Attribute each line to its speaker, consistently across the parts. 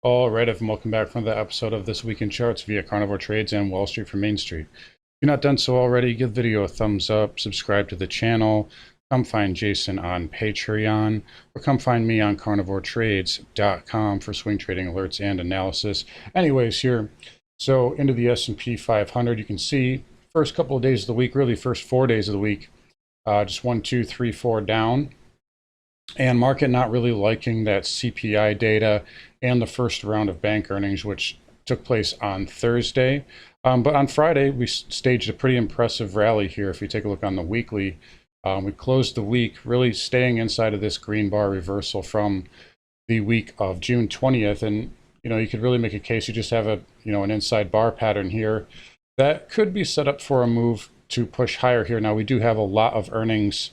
Speaker 1: All right, everyone, welcome back for another episode of This Week in Charts via Carnivore Trades and Wall Street from Main Street. If you're not done so already, give the video a thumbs up, subscribe to the channel, come find Jason on Patreon, or come find me on carnivoretrades.com for swing trading alerts and analysis. Anyways, here, so into the S&P 500, you can see first couple of days of the week, really first 4 days of the week, just 1, 2, 3, 4 down. And market not really liking that CPI data and the first round of bank earnings, which took place on Thursday. But on Friday, we staged a pretty impressive rally here. If you take a look on the weekly, we closed the week really staying inside of this green bar reversal from the week of June 20th. And, you could really make a case. You just have an inside bar pattern here that could be set up for a move to push higher here. Now, we do have a lot of earnings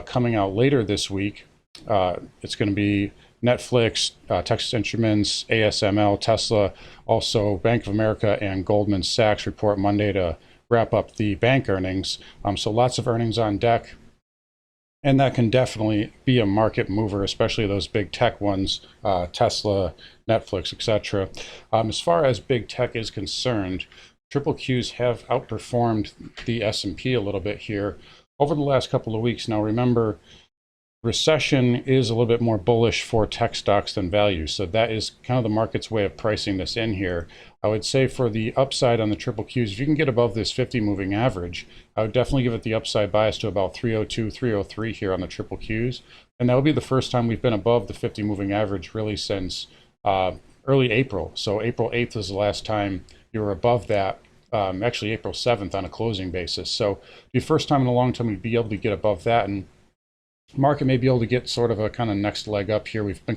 Speaker 1: coming out later this week. It's going to be Netflix, Texas Instruments, ASML, Tesla, also Bank of America and Goldman Sachs report Monday to wrap up the bank earnings. So lots of earnings on deck. And that can definitely be a market mover, especially those big tech ones, Tesla, Netflix, etc. As far as big tech is concerned, triple Qs have outperformed the S&P a little bit here over the last couple of weeks. Now, remember, recession is a little bit more bullish for tech stocks than value. So that is kind of the market's way of pricing this in here. I would say for the upside on the triple Qs, if you can get above this 50 moving average, I would definitely give it the upside bias to about 302, 303 here on the triple Qs. And that would be the first time we've been above the 50 moving average really since early April. So April 8th is the last time you were above that. Actually April 7th on a closing basis. So the first time in a long time we'd be able to get above that, and market may be able to get sort of a kind of next leg up here. We've been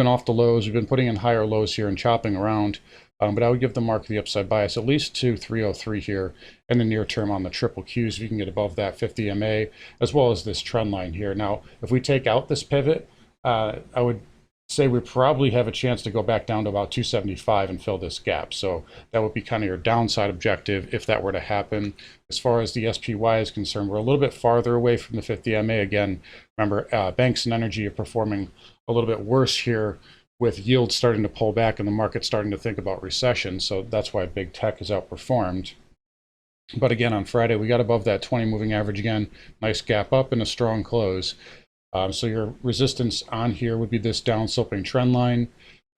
Speaker 1: off the lows. We've been putting in higher lows here and chopping around. But I would give the market the upside bias at least to 303 here in the near term on the triple Qs. If you can get above that 50 MA as well as this trend line here. Now, if we take out this pivot, I would say we probably have a chance to go back down to about 275 and fill this gap. So that would be kind of your downside objective if that were to happen. As far as the SPY is concerned, we're a little bit farther away from the 50 MA. Again, remember, banks and energy are performing a little bit worse here with yields starting to pull back and the market starting to think about recession. So that's why big tech has outperformed. But again, on Friday, we got above that 20 moving average again. Nice gap up and a strong close. So your resistance on here would be this down sloping trend line,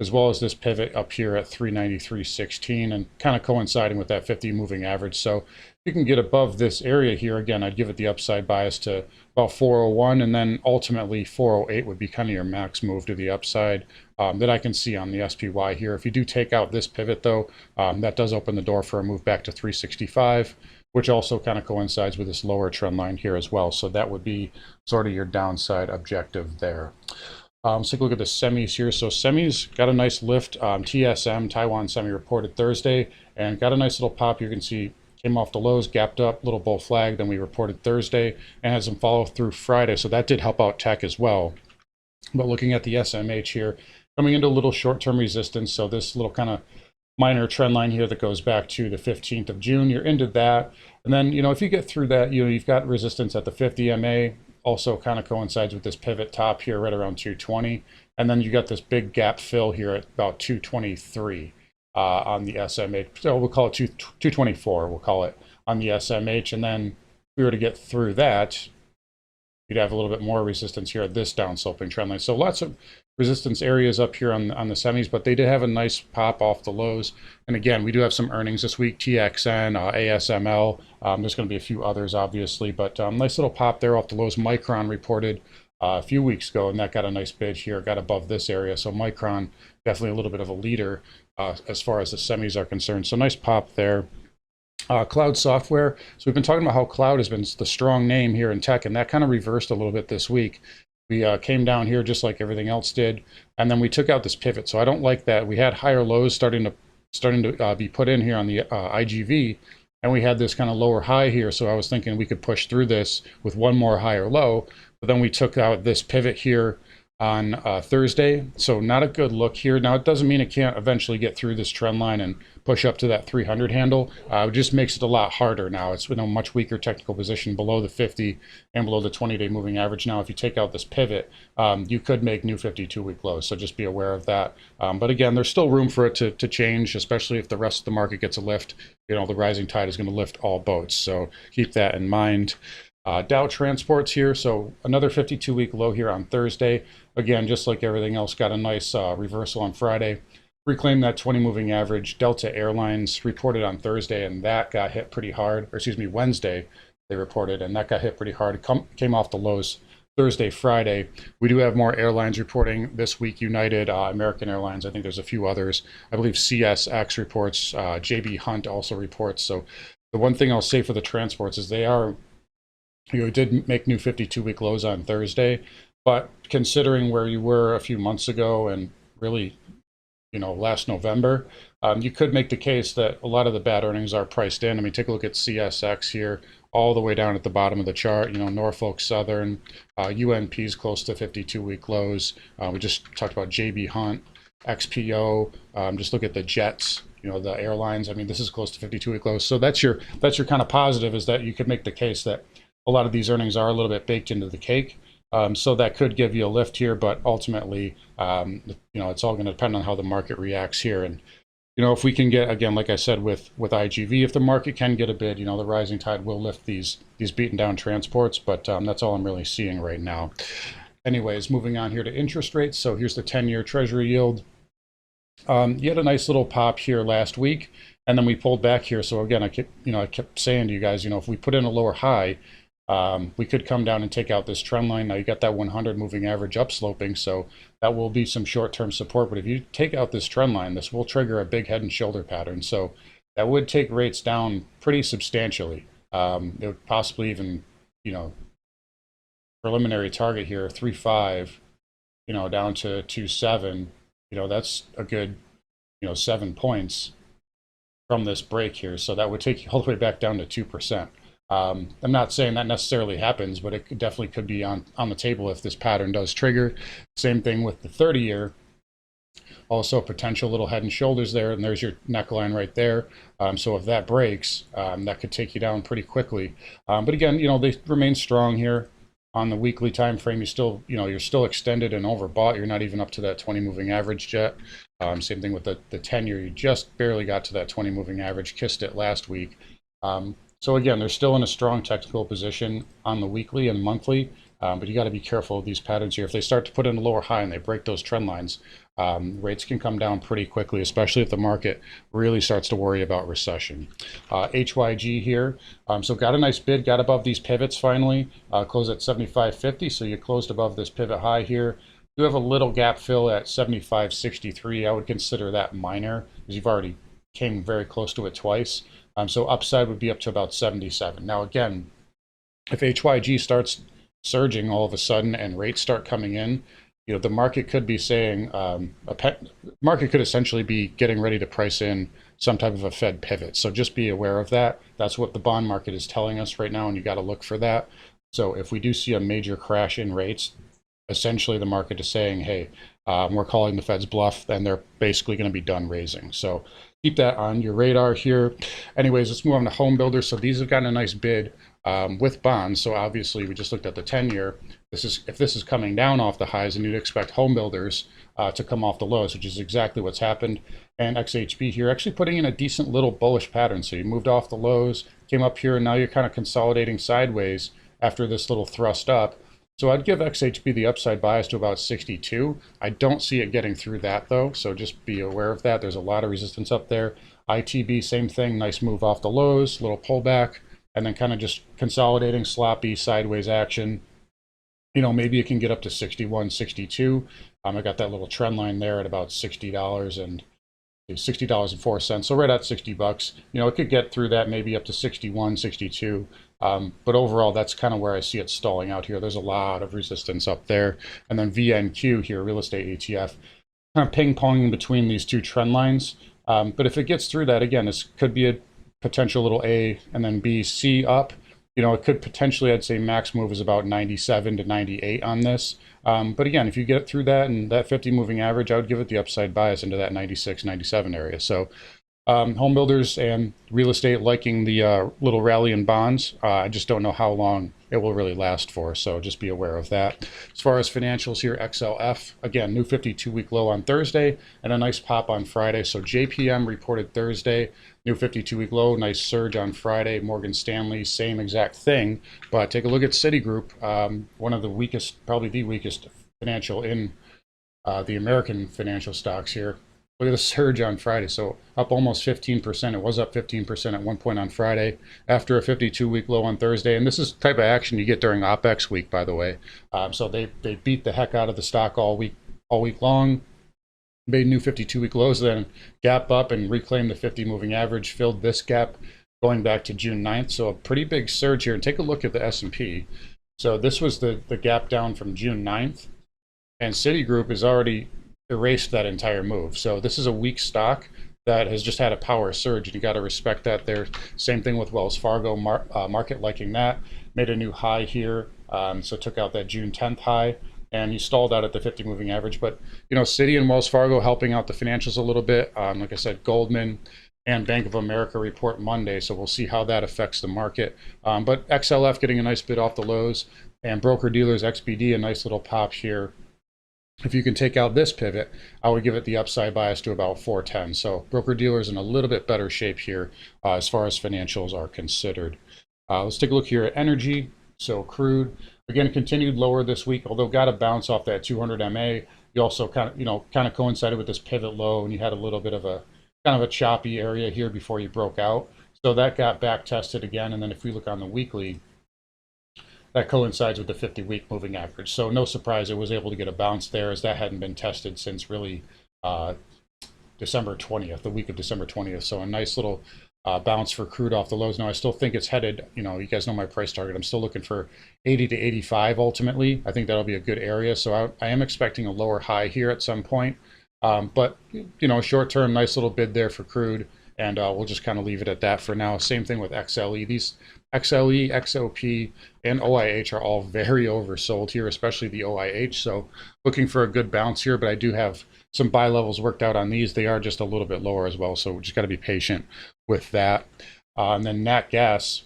Speaker 1: as well as this pivot up here at 393.16 and kind of coinciding with that 50 moving average. So if you can get above this area here, again, I'd give it the upside bias to about 401, and then ultimately 408 would be kind of your max move to the upside that I can see on the SPY here. If you do take out this pivot though, that does open the door for a move back to 365. Which also kind of coincides with this lower trend line here as well. So that would be sort of your downside objective there. Let's take a look at the semis here. So semis got a nice lift. TSM, Taiwan Semi, reported Thursday and got a nice little pop. You can see came off the lows, gapped up, little bull flag. Then we reported Thursday and had some follow through Friday. So that did help out tech as well. But looking at the SMH here, coming into a little short-term resistance. So this little kind of minor trend line here that goes back to the 15th of June, you're into that. And then, if you get through that, you've got resistance at the 50 MA, also kind of coincides with this pivot top here right around 220. And then you got this big gap fill here at about 223 on the SMH. So we'll call it 224, we'll call it on the SMH. And then if we were to get through that, you'd have a little bit more resistance here at this down sloping trend line. So lots of resistance areas up here on the semis, but they did have a nice pop off the lows. And again, we do have some earnings this week, TXN, ASML. There's going to be a few others, obviously, but nice little pop there off the lows. Micron reported a few weeks ago, and that got a nice bid here, got above this area. So Micron, definitely a little bit of a leader as far as the semis are concerned. So nice pop there. Cloud software. So we've been talking about how cloud has been the strong name here in tech, and that kind of reversed a little bit this week. We came down here just like everything else did, and then we took out this pivot. So I don't like that. We had higher lows starting to be put in here on the IGV, and we had this kind of lower high here. So I was thinking we could push through this with one more higher low, but then we took out this pivot here on Thursday. So not a good look here. Now, it doesn't mean it can't eventually get through this trend line and push up to that 300 handle. It just makes it a lot harder now. It's in a much weaker technical position below the 50 and below the 20-day moving average. Now, if you take out this pivot, you could make new 52-week lows. So just be aware of that. But again, there's still room for it to change, especially if the rest of the market gets a lift. You know, the rising tide is going to lift all boats. So keep that in mind. Dow Transports here, so another 52-week low here on Thursday. Again, just like everything else, got a nice reversal on Friday. Reclaimed that 20 moving average. Delta Airlines reported on Thursday, and that got hit pretty hard. Or excuse me, Wednesday they reported, and that got hit pretty hard. It came off the lows Thursday, Friday. We do have more airlines reporting this week. United, American Airlines, I think there's a few others. I believe CSX reports, JB Hunt also reports. So the one thing I'll say for the transports is they are, you know, did make new 52-week lows on Thursday, but considering where you were a few months ago and really, you know, last November, you could make the case that a lot of the bad earnings are priced in. I mean, take a look at CSX here, all the way down at the bottom of the chart. You know, Norfolk Southern, UNP's close to 52-week lows. We just talked about JB Hunt, XPO. Just look at the jets. You know, the airlines. I mean, this is close to 52-week lows. So that's your kind of positive, is that you could make the case that a lot of these earnings are a little bit baked into the cake. So that could give you a lift here, but ultimately, you know, it's all going to depend on how the market reacts here. And, you know, if we can get, again, like I said, with IGV, if the market can get a bid, you know, the rising tide will lift these beaten down transports, but that's all I'm really seeing right now. Anyways, moving on here to interest rates. So here's the 10-year Treasury yield. You had a nice little pop here last week, and then we pulled back here. So again, I kept saying to you guys, you know, if we put in a lower high, we could come down and take out this trend line. Now you got that 100 moving average upsloping, so that will be some short-term support. But if you take out this trend line, this will trigger a big head and shoulder pattern. So that would take rates down pretty substantially. It would possibly even, you know, preliminary target here, 3.5, you know, down to 2.7. You know, that's a good, you know, 7 points from this break here. So that would take you all the way back down to 2%. I'm not saying that necessarily happens, but it definitely could be on the table if this pattern does trigger. Same thing with the 30-year. Also potential little head and shoulders there, and there's your neckline right there. So if that breaks, that could take you down pretty quickly. But again, you know, they remain strong here on the weekly time frame. You're still extended and overbought. You're not even up to that 20 moving average yet. Same thing with the 10-year. You just barely got to that 20 moving average, kissed it last week. So again, they're still in a strong technical position on the weekly and monthly, but you got to be careful of these patterns here. If they start to put in a lower high and they break those trend lines, rates can come down pretty quickly, especially if the market really starts to worry about recession. HYG here, so got a nice bid, got above these pivots finally, closed at 75.50, so you closed above this pivot high here. You have a little gap fill at 75.63. I would consider that minor, because you've already came very close to it twice. So upside would be up to about 77. Now again, if HYG starts surging all of a sudden and rates start coming in, you know, the market could be saying, market could essentially be getting ready to price in some type of a Fed pivot. So just be aware of that. That's what the bond market is telling us right now, and you got to look for that. So if we do see a major crash in rates, essentially the market is saying, hey, we're calling the Fed's bluff, and they're basically going to be done raising. So keep that on your radar here. Anyways, let's move on to Homebuilders. So these have gotten a nice bid with bonds. So obviously we just looked at the 10-year. If this is coming down off the highs, and you'd expect Homebuilders to come off the lows, which is exactly what's happened. And XHB here actually putting in a decent little bullish pattern. So you moved off the lows, came up here, and now you're kind of consolidating sideways after this little thrust up. So I'd give XHB the upside bias to about 62. I don't see it getting through that though, so just be aware of that. There's a lot of resistance up there. ITB, same thing, nice move off the lows, little pullback, and then kind of just consolidating, sloppy, sideways action. You know, maybe it can get up to 61, 62. I got that little trend line there at about $60 and $60.04. So right at 60 bucks. You know, it could get through that, maybe up to 61, 62. But overall, that's kind of where I see it stalling out here. There's a lot of resistance up there. And then VNQ here, real estate ETF, kind of ping-ponging between these two trend lines. But if it gets through that, again, this could be a potential little A and then B, C up. it could potentially, I'd say max move is about 97 to 98 on this. But again, if you get through that and that 50 moving average, I would give it the upside bias into that 96, 97 area. So home builders and real estate liking the little rally in bonds. I just don't know how long it will really last for, so just be aware of that. As far as financials here, XLF, again, new 52-week low on Thursday and a nice pop on Friday. So JPM reported Thursday, new 52-week low, nice surge on Friday. Morgan Stanley, same exact thing. But take a look at Citigroup, one of the weakest, probably the weakest financial in the American financial stocks here. Look at the surge on Friday. So up almost 15%. It was up 15% at one point on Friday after a 52-week low on Thursday. And this is the type of action you get during OPEX week, by the way. So they beat the heck out of the stock all week long. Made new 52-week lows, then gap up and reclaimed the 50 moving average, filled this gap going back to June 9th. So a pretty big surge here. And take a look at the S&P. So this was the gap down from June 9th. And Citigroup is already erased that entire move. So this is a weak stock that has just had a power surge, and you got to respect that there. Same thing with Wells Fargo, market liking that. Made a new high here, so took out that June 10th high, and you stalled out at the 50 moving average. But Citi and Wells Fargo helping out the financials a little bit. Like I said, Goldman and Bank of America report Monday, so we'll see how that affects the market. But XLF getting a nice bid off the lows, and broker dealers XBD a nice little pop here. If you can take out this pivot, I would give it the upside bias to about 410. So broker dealers in a little bit better shape here as far as financials are considered. Let's take a look here at energy. So crude, again, continued lower this week, although got a bounce off that 200 MA. You also kind of coincided with this pivot low, and you had a little bit of a kind of a choppy area here before you broke out. So that got back tested again. And then if we look on the weekly, that coincides with the 50-week moving average. So no surprise it was able to get a bounce there, as that hadn't been tested since really December 20th, the week of December 20th. So a nice little bounce for crude off the lows. Now I still think it's headed, you guys know my price target. I'm still looking for 80 to 85 ultimately. I think that'll be a good area. So I am expecting a lower high here at some point. But short term, nice little bid there for crude. And we'll just kind of leave it at that for now. Same thing with XLE. These XLE, XOP, and OIH are all very oversold here, especially the OIH. So looking for a good bounce here, but I do have some buy levels worked out on these. They are just a little bit lower as well, so we just got to be patient with that. And then nat gas,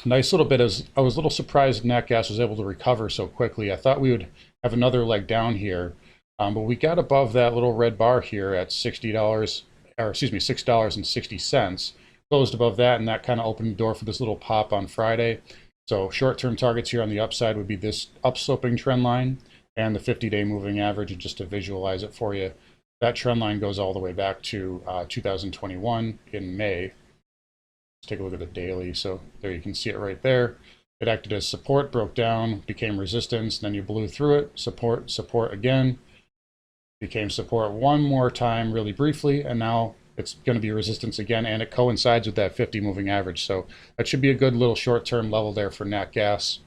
Speaker 1: nice little bit. I was a little surprised nat gas was able to recover so quickly. I thought we would have another leg down here, but we got above that little red bar here at $60, or excuse me, $6.60. Closed above that, and that kind of opened the door for this little pop on Friday. So short-term targets here on the upside would be this upsloping trend line and the 50-day moving average. And just to visualize it for you, that trend line goes all the way back to 2021 in May. Let's take a look at the daily. So there you can see it right there. It acted as support, broke down, became resistance, then you blew through it, support, support again, became support one more time really briefly, and now it's going to be resistance again, and it coincides with that 50 moving average. So that should be a good little short-term level there for nat gas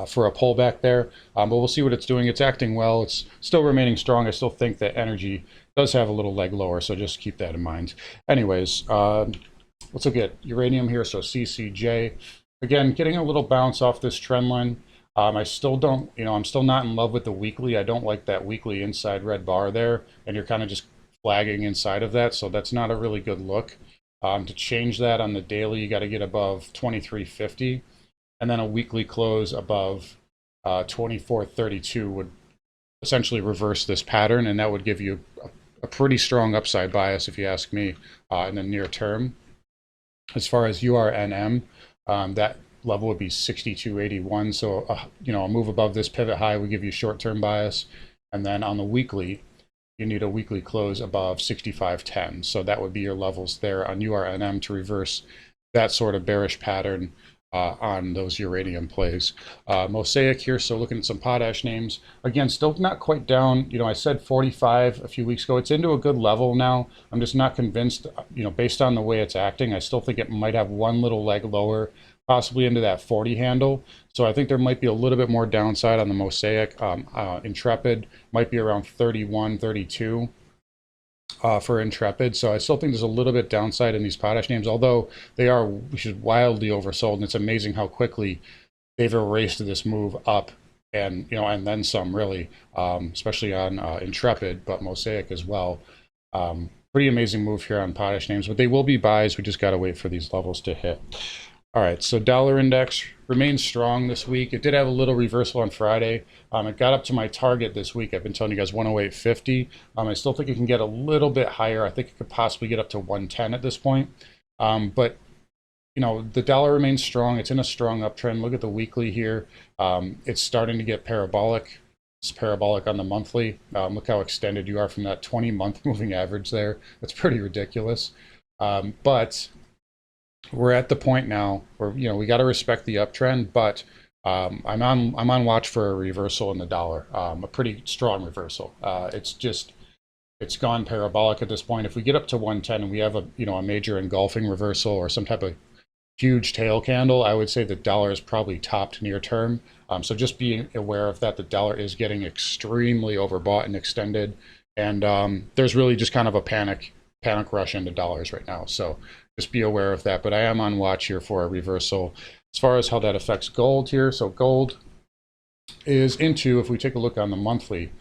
Speaker 1: for a pullback there. But we'll see what it's doing. It's acting well. It's still remaining strong. I still think that energy does have a little leg lower, so just keep that in mind. Anyways, let's look at uranium here. So CCJ, again, getting a little bounce off this trend line. I still don't, I'm still not in love with the weekly. I don't like that weekly inside red bar there, and you're kind of just flagging inside of that, so that's not a really good look. To change that on the daily, you got to get above 2350, and then a weekly close above 2432 would essentially reverse this pattern, and that would give you a pretty strong upside bias, if you ask me, in the near term. As far as URNM, that level would be 6281, so a move above this pivot high would give you short-term bias, and then on the weekly, you need a weekly close above 6510. So that would be your levels there on URNM to reverse that sort of bearish pattern on those uranium plays. Mosaic here, so looking at some potash names. Again, still not quite down. I said 45 a few weeks ago. It's into a good level now. I'm just not convinced, based on the way it's acting. I still think it might have one little leg lower, possibly into that 40 handle. So I think there might be a little bit more downside on the Mosaic. Intrepid might be around 31, 32. for Intrepid. So I still think there's a little bit downside in these potash names, although they are wildly oversold. And it's amazing how quickly they've erased this move up, and and then some, really, especially on Intrepid, but Mosaic as well. Pretty amazing move here on potash names, but they will be buys. We just got to wait for these levels to hit. All right, so dollar index remains strong this week. It did have a little reversal on Friday. It got up to my target this week. I've been telling you guys 108.50. I still think it can get a little bit higher. I think it could possibly get up to 110 at this point. But the dollar remains strong. It's in a strong uptrend. Look at the weekly here. It's starting to get parabolic. It's parabolic on the monthly. Look how extended you are from that 20-month moving average there. That's pretty ridiculous. But we're at the point now where we got to respect the uptrend. But I'm on watch for a reversal in the dollar, a pretty strong reversal. It's gone parabolic at this point. If we get up to 110 and we have a major engulfing reversal or some type of huge tail candle, I would say the dollar is probably topped near term. So just be aware of that. The dollar is getting extremely overbought and extended, and there's really just kind of a panic rush into dollars right now. So just be aware of that. But I am on watch here for a reversal. As far as how that affects gold here, so gold is into, if we take a look on the monthly,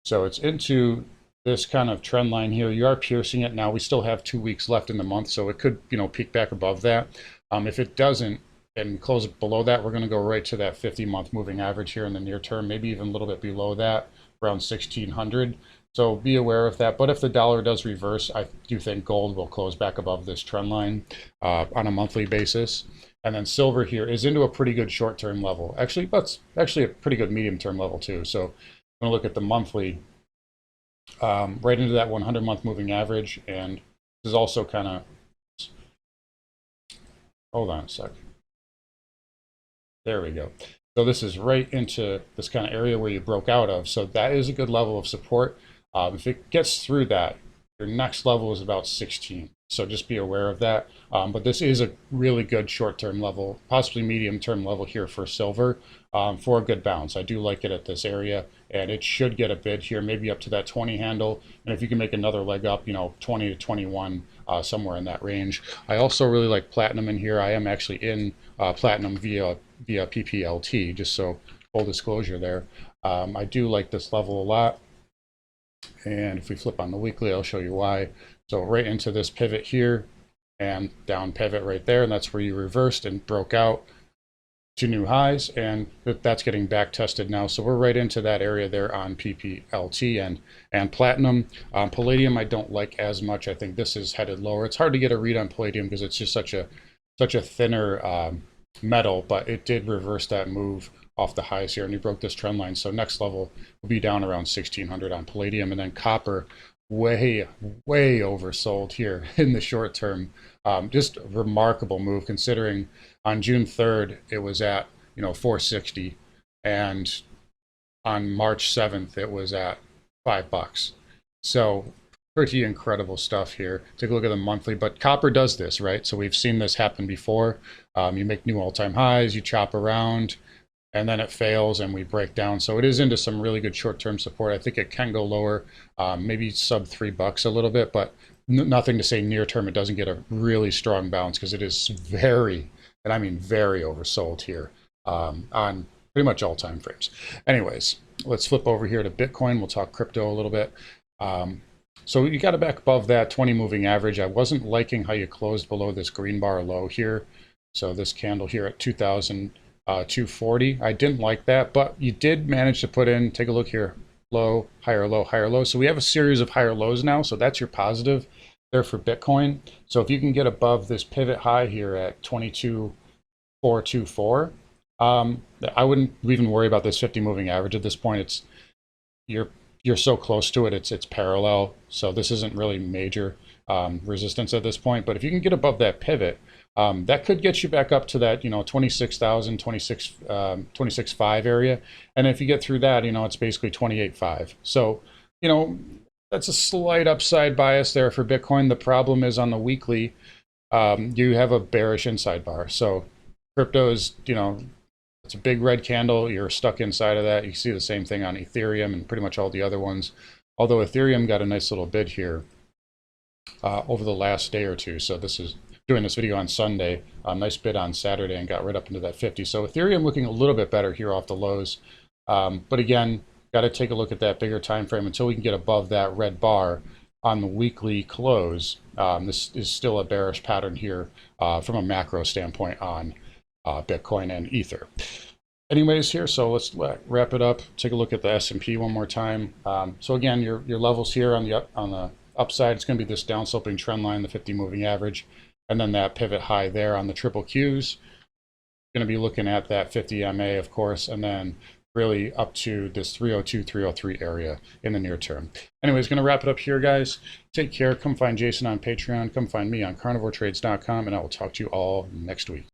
Speaker 1: so it's into this kind of trend line here. You are piercing it now. We still have 2 weeks left in the month, so it could peak back above that. If it doesn't and close below that, we're going to go right to that 50-month moving average here in the near term, maybe even a little bit below that, around 1600. So be aware of that. But if the dollar does reverse, I do think gold will close back above this trend line on a monthly basis. And then silver here is into a pretty good short-term level. Actually, but actually a pretty good medium-term level too. So I'm going to look at the monthly, right into that 100-month moving average. And this is also kind of, hold on a sec. There we go. So this is right into this kind of area where you broke out of. So that is a good level of support. If it gets through that, your next level is about 16. So just be aware of that. But this is a really good short-term level, possibly medium-term level here for silver, for a good bounce. I do like it at this area, and it should get a bid here, maybe up to that 20 handle. And if you can make another leg up, 20 to 21, somewhere in that range. I also really like platinum in here. I am actually in platinum via PPLT, just so full disclosure there. I do like this level a lot. And if we flip on the weekly, I'll show you why. So right into this pivot here and down pivot right there. And that's where you reversed and broke out to new highs. And that's getting back tested now. So we're right into that area there on PPLT and platinum. Palladium, I don't like as much. I think this is headed lower. It's hard to get a read on palladium because it's just such a thinner metal, but it did reverse that move off the highs here, and he broke this trend line. So next level will be down around 1600 on palladium. And then copper, way oversold here in the short term. Just a remarkable move considering on June 3rd it was at 460, and on March 7th it was at $5. So pretty incredible stuff here. Take a look at the monthly, but copper does this, right? So we've seen this happen before. You make new all-time highs, you chop around, and then it fails and we break down. So it is into some really good short-term support. I think it can go lower, maybe sub $3 a little bit, but nothing to say near term it doesn't get a really strong bounce, because it is very, and I mean very, oversold here on pretty much all time frames. Anyways, let's flip over here to Bitcoin. We'll talk crypto a little bit. So you got it back above that 20 moving average. I wasn't liking how you closed below this green bar low here. So this candle here at 2,240. I didn't like that, but you did manage to put in, take a look here, low, higher low, higher low. So we have a series of higher lows now. So that's your positive there for Bitcoin. So if you can get above this pivot high here at 22,424, I wouldn't even worry about this 50 moving average at this point. It's you're so close to it, it's parallel. So this isn't really major resistance at this point. But if you can get above that pivot, that could get you back up to that 26,000, 26.5 area. And if you get through that, it's basically 28.5. So that's a slight upside bias there for Bitcoin. The problem is on the weekly, you have a bearish inside bar. So crypto is, it's a big red candle. You're stuck inside of that. You see the same thing on Ethereum and pretty much all the other ones. Although Ethereum got a nice little bid here over the last day or two. So this is doing this video on Sunday. Nice bid on Saturday and got right up into that 50. So Ethereum looking a little bit better here off the lows. But again, got to take a look at that bigger time frame until we can get above that red bar on the weekly close. This is still a bearish pattern here from a macro standpoint on Bitcoin and Ether. Anyways here, so let's wrap it up. Take a look at the S&P one more time. So again, your levels here on the upside, it's going to be this downsloping trend line, the 50 moving average, and then that pivot high there on the triple Qs. Going to be looking at that 50 MA, of course, and then really up to this 302, 303 area in the near term. Anyways, going to wrap it up here, guys. Take care. Come find Jason on Patreon. Come find me on carnivoretrades.com, and I will talk to you all next week.